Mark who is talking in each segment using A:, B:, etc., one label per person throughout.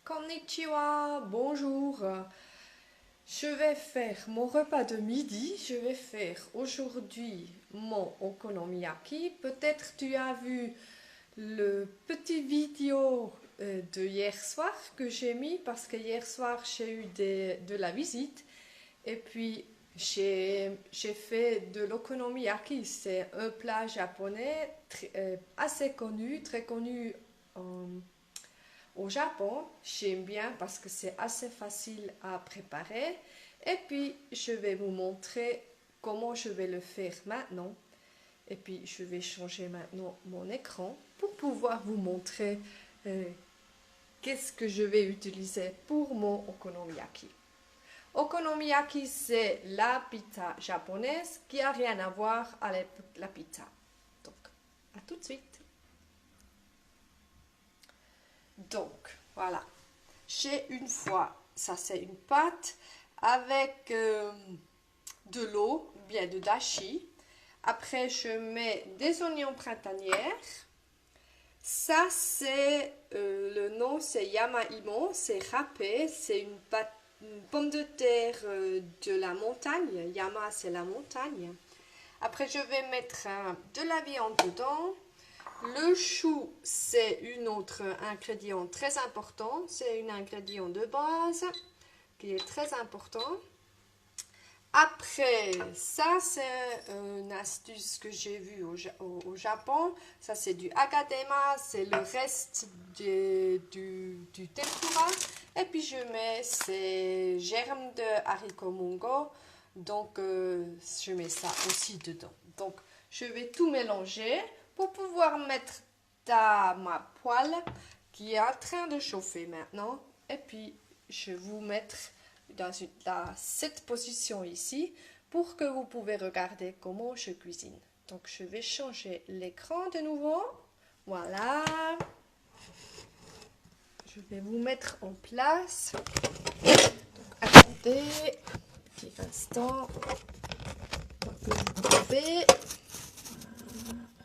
A: Konnichiwa, bonjour. Je vais faire mon repas de midi. Je vais faire aujourd'hui mon okonomiyaki. Peut-être tu as vu le petit vidéo de hier soir que j'ai mis parce que hier soir j'ai eu de la visite et puis j'ai fait de l'okonomiyaki. C'est un plat japonais assez connu, très connu au Japon. J'aime bien parce que c'est assez facile à préparer. Et puis, je vais vous montrer comment je vais le faire maintenant. Et puis, je vais changer maintenant mon écran pour pouvoir vous montrer qu'est-ce que je vais utiliser pour mon okonomiyaki. Okonomiyaki, c'est la pizza japonaise qui n'a rien à voir avec la pizza. Donc, à tout de suite. Donc, voilà. J'ai une fois, ça c'est une pâte avec de l'eau, bien de dashi. Après, je mets des oignons printanières. Ça, c'est le nom, c'est yama-imo, c'est râpé, c'est une pomme de terre de la montagne. Yama, c'est la montagne. Après, je vais mettre de la viande dedans. Le chou, c'est un autre ingrédient très important. C'est un ingrédient de base qui est très important. Après, ça, c'est une astuce que j'ai vue au Japon. Ça, c'est du akatema. C'est le reste du tempura. Et puis, je mets ces germes de haricots mungo. Donc, je mets ça aussi dedans. Donc, je vais tout mélanger pour pouvoir mettre ma poêle qui est en train de chauffer maintenant. Et puis, je vais vous mettre dans cette position ici pour que vous pouvez regarder comment je cuisine. Donc, je vais changer l'écran de nouveau. Voilà. Je vais vous mettre en place. Donc, attendez un petit instant.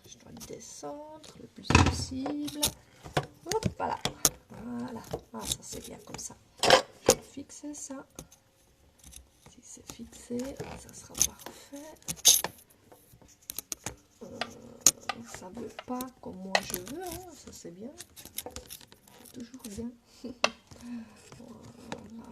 A: Je dois descendre le plus possible. Hop, voilà. Voilà. Ah, ça c'est bien comme ça. Je vais fixer ça. Si c'est fixé, ça sera parfait. Ça ne veut pas comme moi je veux. Hein. Ça c'est bien. C'est toujours bien. Voilà.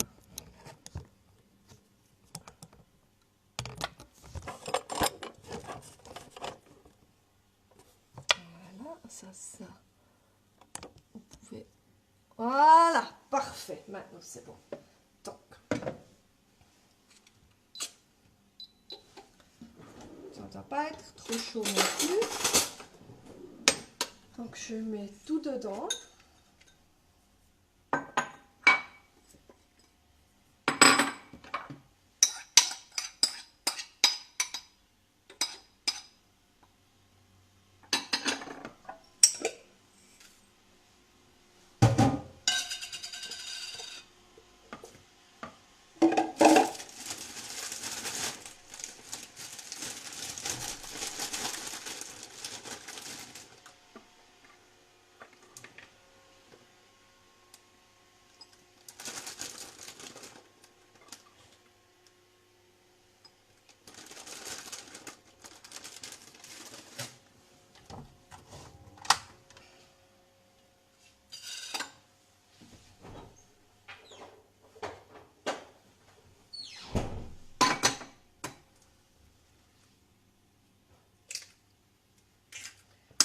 A: Ça. Vous pouvez... Voilà, parfait. Maintenant, c'est bon. Donc, ça ne doit pas être trop chaud non plus. Donc, je mets tout dedans.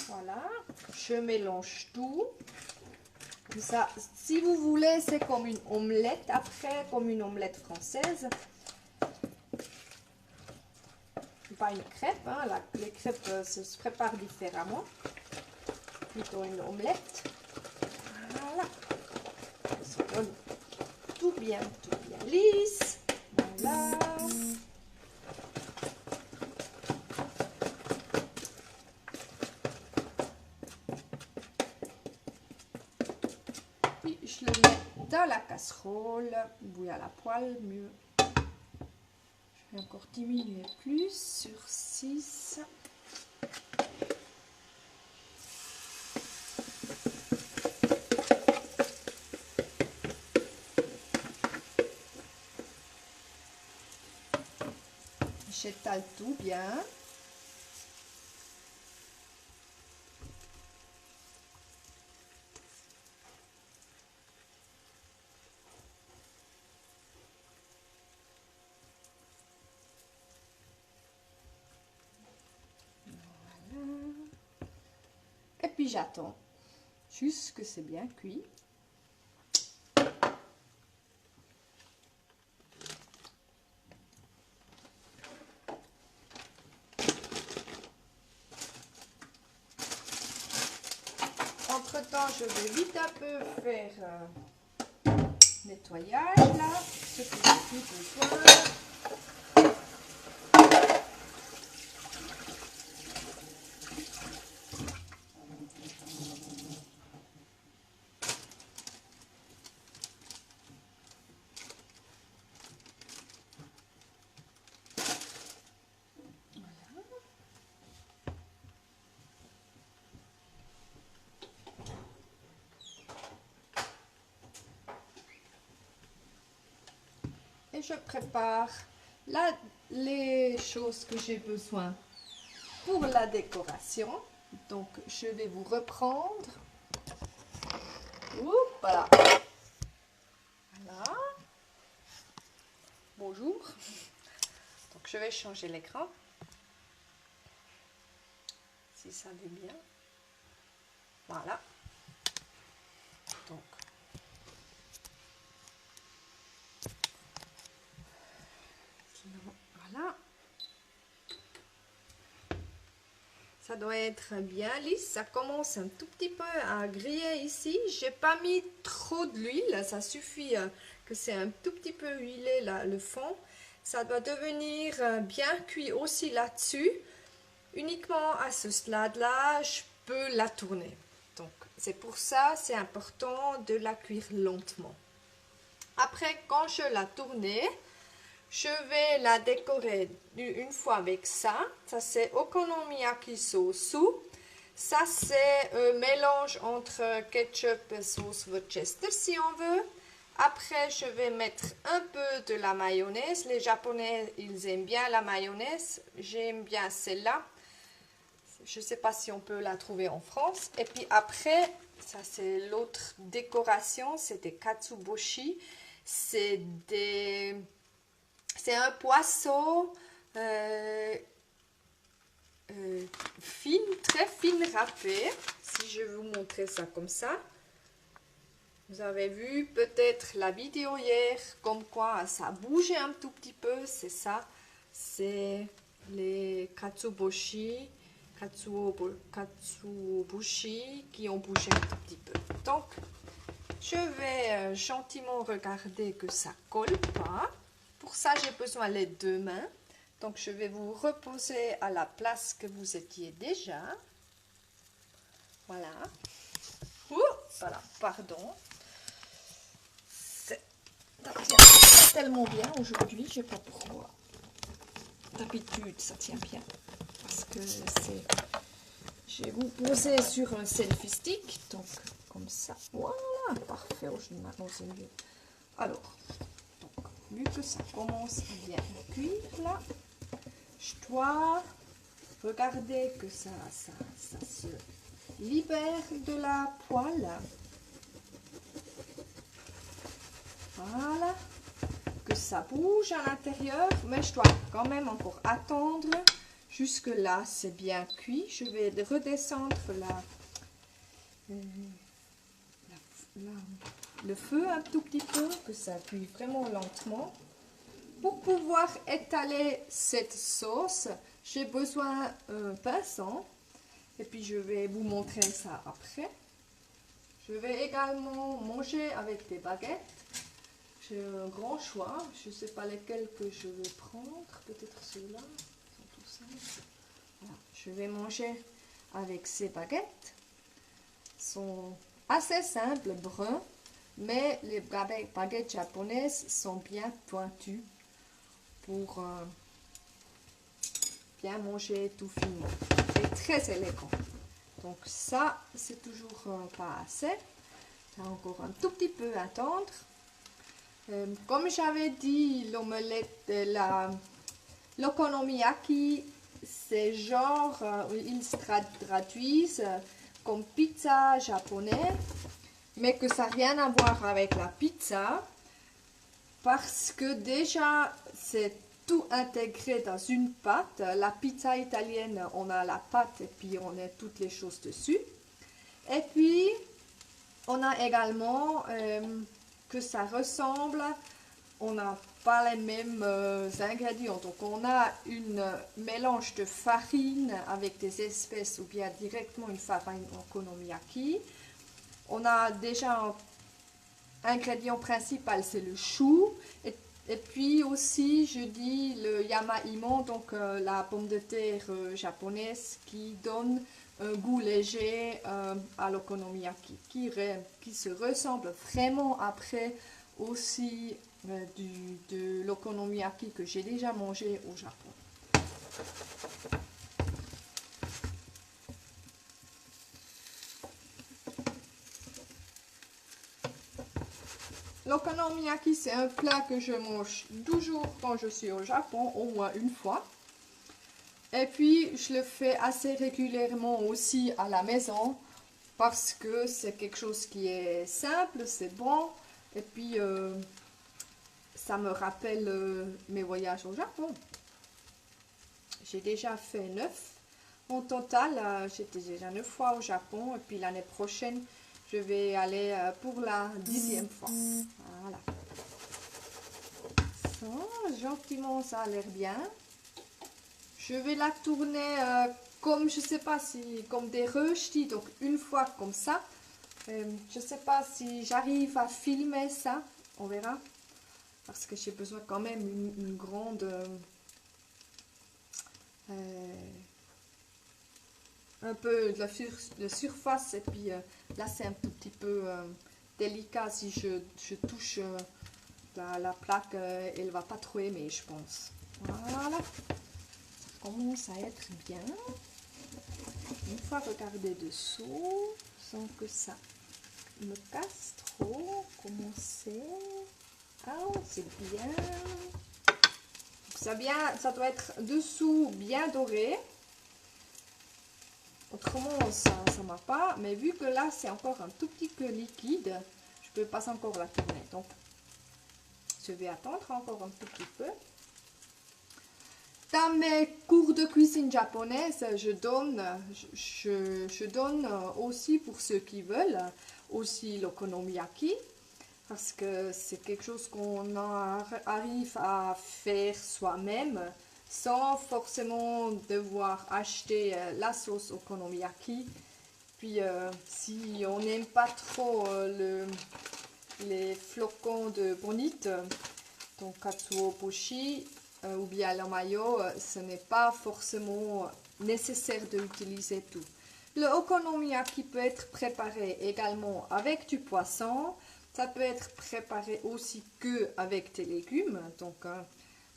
A: Voilà, je mélange tout. Ça, si vous voulez, c'est comme une omelette après, comme une omelette française. Pas une crêpe, hein. Les crêpes se préparent différemment. Plutôt une omelette. Voilà. Ça donne tout bien lisse. Voilà. Puis je le mets dans la casserole, ou à la poêle, mieux. Je vais encore diminuer plus sur 6. j'étale tout bien. Et puis j'attends jusque c'est bien cuit. Entre temps, je vais vite un peu faire nettoyage là, ce que j'ai plus besoin. Et je prépare les choses que j'ai besoin pour la décoration. Donc, je vais vous reprendre. Oups, voilà. Voilà. Bonjour. Donc, je vais changer l'écran. Si ça va bien. Voilà. Donc, voilà. Ça doit être bien lisse. Ça commence un tout petit peu à griller ici. J'ai pas mis trop d'huile. Ça suffit que c'est un tout petit peu huilé là, le fond. Ça doit devenir bien cuit aussi là-dessus. Uniquement à ce stade-là, je peux la tourner. Donc, c'est pour ça, c'est important de la cuire lentement. Après, quand je la tournée, je vais la décorer une fois avec ça. Ça, c'est okonomiyaki sauce. Ça, c'est un mélange entre ketchup et sauce Worcester, si on veut. Après, je vais mettre un peu de la mayonnaise. Les Japonais, ils aiment bien la mayonnaise. J'aime bien celle-là. Je ne sais pas si on peut la trouver en France. Et puis après, ça c'est l'autre décoration, c'est des katsuboshi. C'est un poisson très fine râpé. Si je vais vous montrer ça comme ça. Vous avez vu peut-être la vidéo hier, comme quoi ça bougeait un tout petit peu. C'est ça, c'est les katsuboshi. Katsuobushi qui ont bougé un tout petit peu. Donc, je vais gentiment regarder que ça colle pas. Pour ça, j'ai besoin des deux mains. Donc, je vais vous reposer à la place que vous étiez déjà. Voilà. Voilà, pardon. Ça tient pas tellement bien aujourd'hui, je ne sais pas pourquoi. D'habitude, ça tient bien. Parce que je vais vous poser sur un selfie stick, donc comme ça, voilà, parfait. Alors, donc, vu que ça commence à bien cuire là, je dois regarder que ça se libère de la poêle. Voilà, que ça bouge à l'intérieur, mais je dois quand même encore attendre. Jusque là, c'est bien cuit. Je vais redescendre le feu un tout petit peu, que ça cuit vraiment lentement. Pour pouvoir étaler cette sauce, j'ai besoin d'un pinceau. Et puis, je vais vous montrer ça après. Je vais également manger avec des baguettes. J'ai un grand choix. Je ne sais pas lesquels que je vais prendre. Peut-être ceux-là. Voilà. Je vais manger avec ces baguettes. Sont assez simples, bruns, mais les baguettes japonaises sont bien pointues pour bien manger tout finement. C'est très élégant. Donc ça, c'est toujours pas assez. Ça a encore un tout petit peu à attendre. Comme j'avais dit, l'omelette, L'okonomiyaki, c'est genre, ils se traduisent comme pizza japonais, mais que ça n'a rien à voir avec la pizza, parce que déjà, c'est tout intégré dans une pâte. La pizza italienne, on a la pâte et puis on a toutes les choses dessus. Et puis, on a également que ça ressemble, on n'a pas les mêmes ingrédients. Donc, on a un mélange de farine avec des espèces ou bien directement une farine okonomiyaki. On a déjà un ingrédient principal, c'est le chou. Et puis aussi, je dis le yamaimo, donc la pomme de terre japonaise qui donne un goût léger à l'okonomiyaki, qui se ressemble vraiment après aussi de l'okonomiyaki que j'ai déjà mangé au Japon. L'okonomiyaki, c'est un plat que je mange toujours quand je suis au Japon, au moins une fois. Et puis, je le fais assez régulièrement aussi à la maison parce que c'est quelque chose qui est simple, c'est bon. Et puis, ça me rappelle mes voyages au Japon. J'ai déjà fait 9. En total, j'étais déjà 9 fois au Japon. Et puis, l'année prochaine, je vais aller pour la 10e fois. Voilà. Ça, gentiment, ça a l'air bien. Je vais la tourner comme, je sais pas si, comme des rösti, donc une fois comme ça. Je sais pas si j'arrive à filmer ça, on verra. Parce que j'ai besoin quand même une grande... un peu de surface. Et puis là, c'est un tout petit peu délicat si je touche la plaque. Elle va pas trop aimer, je pense. Voilà. Commence à être bien. Une fois regardez dessous, sans que ça me casse trop. Commencer. Ah, c'est bien. Ça doit être dessous bien doré. Autrement, ça ne m'a pas. Mais vu que là, c'est encore un tout petit peu liquide, je peux pas encore la tourner. Donc, je vais attendre encore un tout petit peu. Dans mes cours de cuisine japonaise, je donne aussi pour ceux qui veulent aussi l'okonomiyaki parce que c'est quelque chose qu'on arrive à faire soi-même sans forcément devoir acheter la sauce okonomiyaki. Puis si on n'aime pas trop les flocons de bonite, donc katsuo boshi, ou bien le mayo, ce n'est pas forcément nécessaire d'utiliser tout. Le okonomiyaki peut être préparé également avec du poisson. Ça peut être préparé aussi que avec des légumes. Donc,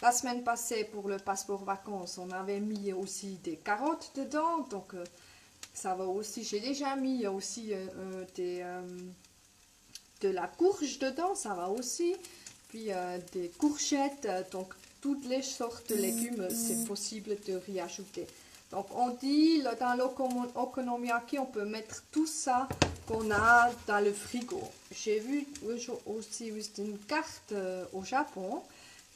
A: la semaine passée, pour le passeport vacances, on avait mis aussi des carottes dedans. Donc, ça va aussi. J'ai déjà mis aussi de la courge dedans. Ça va aussi. Puis, des courgettes. Donc, toutes les sortes de légumes, c'est possible de réajouter. Donc, on dit, dans l'okonomiyaki, on peut mettre tout ça qu'on a dans le frigo. J'ai vu aussi une carte au Japon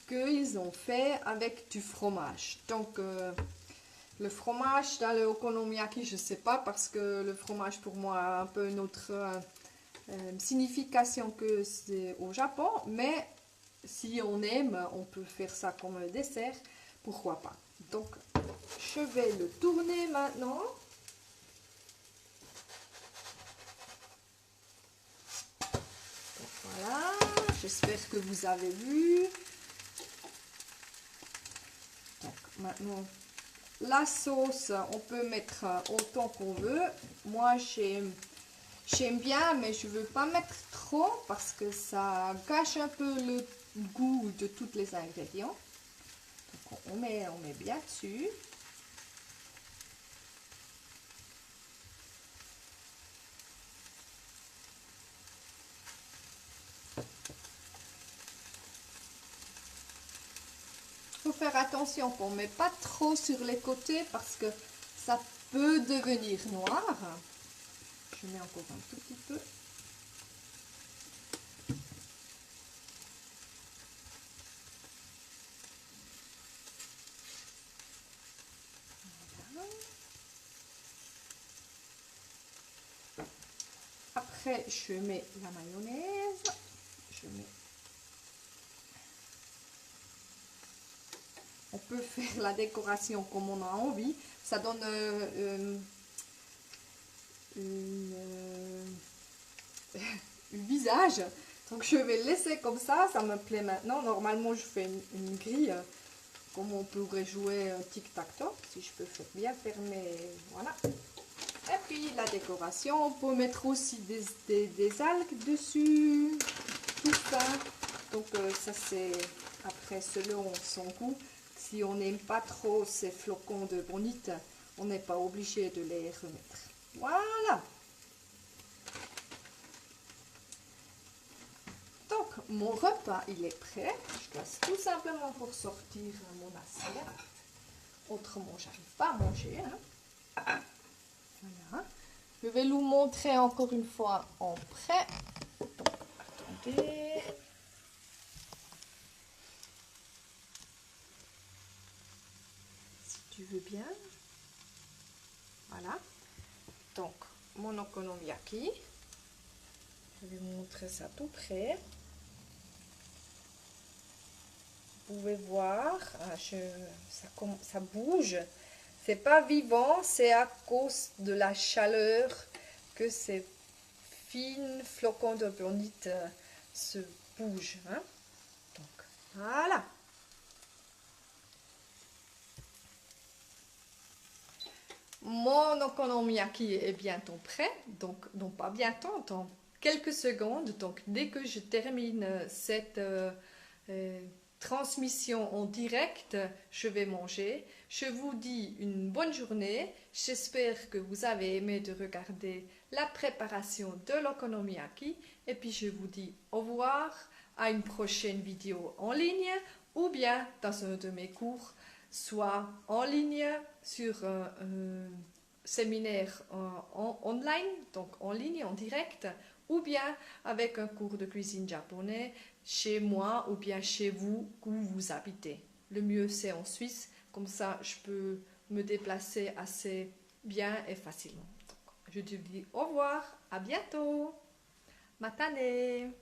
A: qu'ils ont fait avec du fromage. Donc, le fromage dans le okonomiyaki, je ne sais pas, parce que le fromage, pour moi, a un peu une autre signification que c'est au Japon, mais si on aime, on peut faire ça comme un dessert, pourquoi pas. Donc, je vais le tourner maintenant. Donc, voilà, j'espère que vous avez vu. Donc, maintenant, la sauce, on peut mettre autant qu'on veut. Moi, j'aime bien, mais je ne veux pas mettre trop parce que ça gâche un peu le goût de tous les ingrédients. Donc on met bien dessus. Ok, faire attention qu'on ne met pas trop sur les côtés parce que ça peut devenir noir. Je mets encore un tout petit peu. Voilà. Après, je mets la mayonnaise. Je mets. On peut faire la décoration comme on a envie. Ça donne un visage. Donc je vais laisser comme ça me plaît maintenant. Normalement, je fais une grille comme on pourrait jouer tic-tac-toe. Si je peux bien fermer, voilà. Et puis la décoration, on peut mettre aussi des algues dessus, tout ça. Donc ça c'est après selon son goût. Si on n'aime pas trop ces flocons de bonite, on n'est pas obligé de les remettre. Voilà. Donc mon repas il est prêt. Je dois tout simplement pour sortir mon assiette. Autrement j'arrive pas à manger. Hein. Voilà. Je vais vous montrer encore une fois en prêt. Donc, attendez. Si tu veux bien. Voilà. Donc, mon okonomiyaki. Je vais vous montrer ça tout près. Vous pouvez voir, ça bouge. C'est pas vivant, c'est à cause de la chaleur que ces fines flocons de bonite se bougent. Hein? Donc, voilà. Mon okonomiyaki est bientôt prêt. Donc, non pas bientôt, dans quelques secondes. Donc, dès que je termine cette transmission en direct, je vais manger. Je vous dis une bonne journée. J'espère que vous avez aimé de regarder la préparation de l'okonomiyaki. Et puis je vous dis au revoir à une prochaine vidéo en ligne ou bien dans un de mes cours, soit en ligne sur un séminaire online, donc en ligne, en direct, ou bien avec un cours de cuisine japonais chez moi ou bien chez vous où vous habitez. Le mieux c'est en Suisse, comme ça je peux me déplacer assez bien et facilement. Donc, je te dis au revoir, à bientôt, matane.